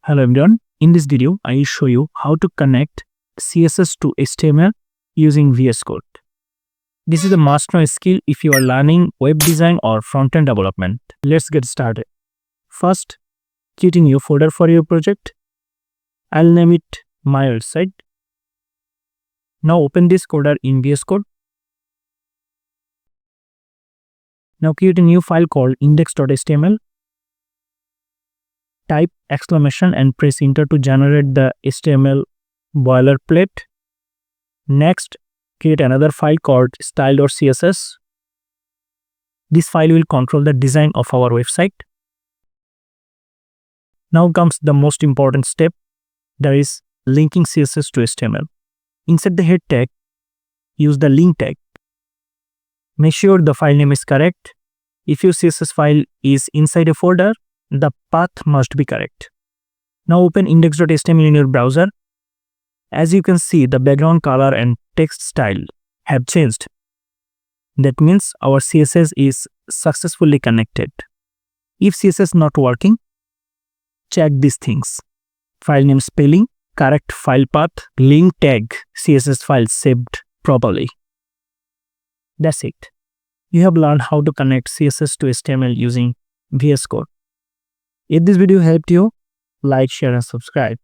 Hello everyone, in this video I will show you how to connect CSS to HTML using VS Code. This is a must-know skill if you are learning web design or front-end development. Let's get started. First, create a new folder for your project. I'll name it My Website. Now open this folder in VS Code. Now create a new file called index.html. Type exclamation and press enter to generate the HTML boilerplate. Next, create another file called style.css. This file will control the design of our website. Now comes the most important step, that is linking CSS to HTML. Inside the head tag, use the link tag. Make sure the file name is correct. If your CSS file is inside a folder, the path must be correct. Now open index.html in your browser. As you can see, the background color and text style have changed. That means our CSS is successfully connected. If CSS not working, check these things: file name spelling, correct file path, link tag, CSS file saved properly. That's it. You have learned how to connect CSS to HTML using VS Code. If this video helped you, like, share and subscribe.